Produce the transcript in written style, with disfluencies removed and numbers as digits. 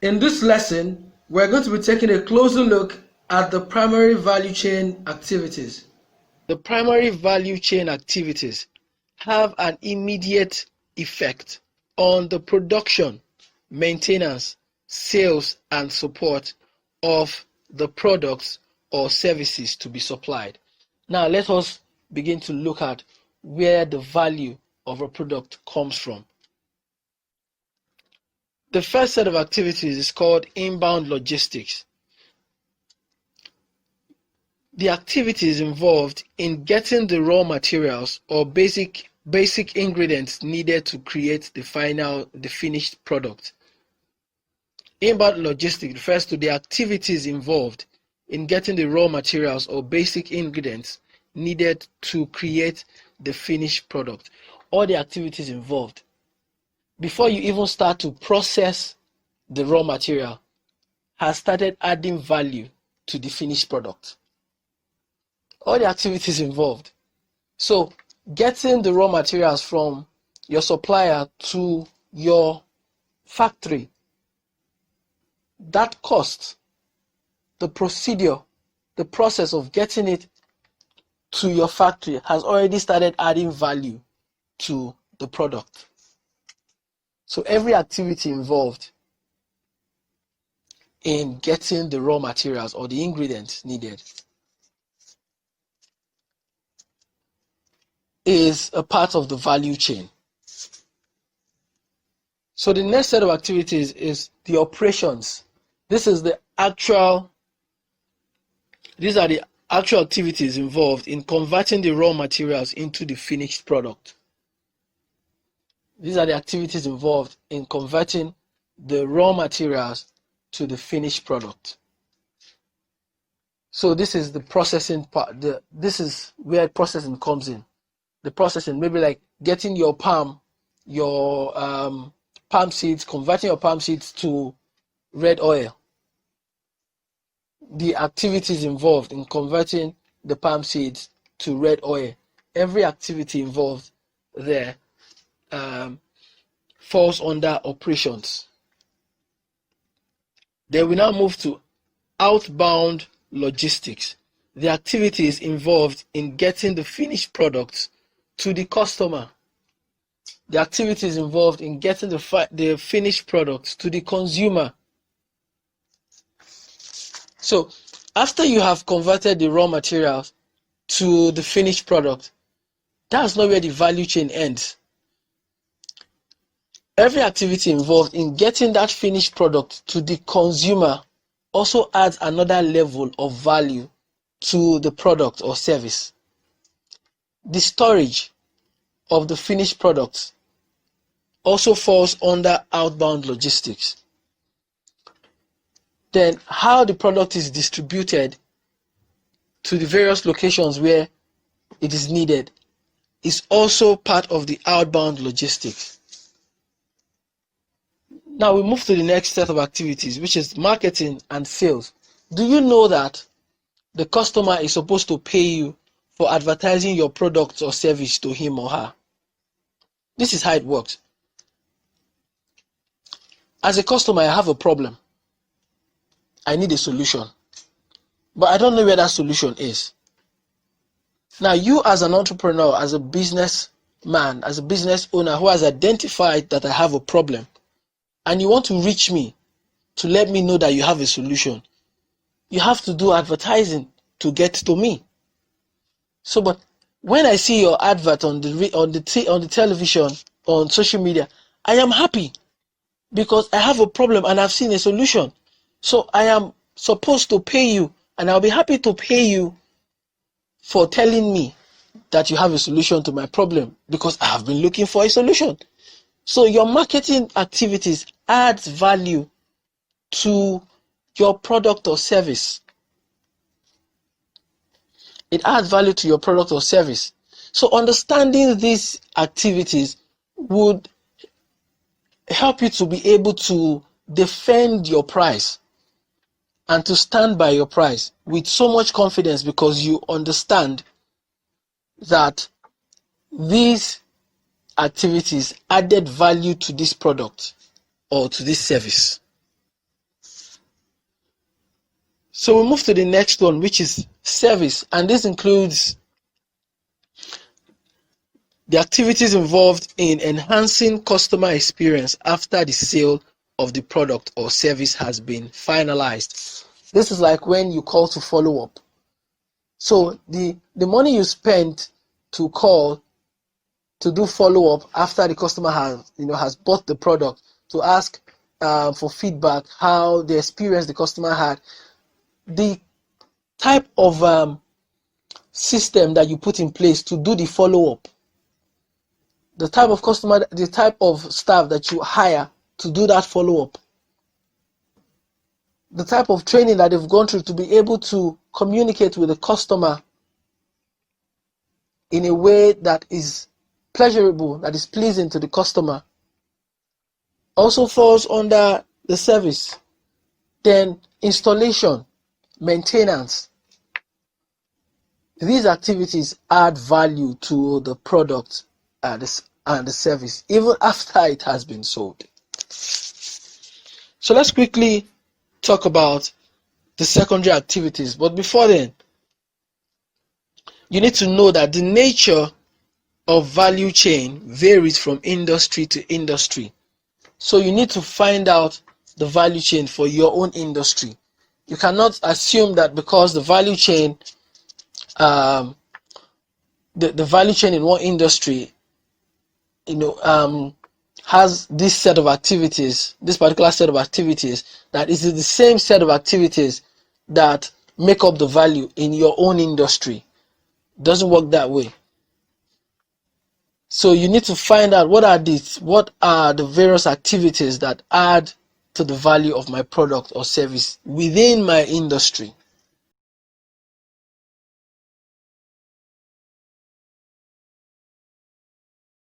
In this lesson, we're going to be taking a closer look at the primary value chain activities. The primary value chain activities have an immediate effect on the production, maintenance, sales, and support of the products or services to be supplied. Now, let us begin to look at where the value of a product comes from. The first set of activities is called inbound logistics. The activities involved in getting the raw materials or basic ingredients needed to create the finished product. Inbound logistics refers to the activities involved in getting the raw materials or basic ingredients needed to create the finished product. All the activities involved before you even start to process the raw material has started adding value to the finished product. All the activities involved. So getting the raw materials from your supplier to your factory, that cost, the procedure, the process of getting it to your factory has already started adding value to the product. So every activity involved in getting the raw materials or the ingredients needed is a part of the value chain. So the next set of activities is the operations. These are the actual activities involved in converting the raw materials into the finished product. These are the activities involved in converting the raw materials to the finished product. So this is the processing part. This is where processing comes in. The processing, maybe like getting your palm seeds, converting your palm seeds to red oil. The activities involved in converting the palm seeds to red oil. Every activity involved there falls under operations. Then we now move to outbound logistics. The activities involved in getting the finished products to the customer. The activities involved in getting the finished products to the consumer. So after you have converted the raw materials to the finished product, that's not where the value chain ends. Every activity involved in getting that finished product to the consumer also adds another level of value to the product or service. The storage of the finished products also falls under outbound logistics. Then how the product is distributed to the various locations where it is needed is also part of the outbound logistics. Now we move to the next set of activities, which is marketing and sales. Do you know that the customer is supposed to pay you for advertising your product or service to him or her? This is how it works. As a customer, I have a problem. I need a solution, but I don't know where that solution is. Now, you as an entrepreneur, as a businessman, as a business owner who has identified that I have a problem, and you want to reach me to let me know that you have a solution, you have to do advertising to get to me. So, but when I see your advert on the television, on social media, I am happy because I have a problem and I've seen a solution. So I am supposed to pay you, and I'll be happy to pay you for telling me that you have a solution to my problem because I have been looking for a solution. So your marketing activities adds value to your product or service. It adds value to your product or service. So understanding these activities would help you to be able to defend your price and to stand by your price with so much confidence because you understand that these activities added value to this product or to this service. So we move to the next one, which is service, and this includes the activities involved in enhancing customer experience after the sale of the product or service has been finalized. This is like when you call to follow up. So the money you spend to call to do follow up after the customer has bought the product, to ask for feedback, how the experience the customer had, the type of system that you put in place to do the follow up, the type of customer, the type of staff that you hire to do that follow up, the type of training that they've gone through to be able to communicate with the customer in a way that is pleasurable, that is pleasing to the customer, also falls under the service. Then installation, maintenance. These activities add value to the product and the service even after it has been sold. So let's quickly talk about the secondary activities. But before then, you need to know that the nature of value chain varies from industry to industry. So you need to find out the value chain for your own industry. You cannot assume that because the value chain, the value chain in one industry, has this set of activities, this particular set of activities, that is the same set of activities that make up the value in your own industry. It doesn't work that way. So you need to find out what are the various activities that add to the value of my product or service within my industry.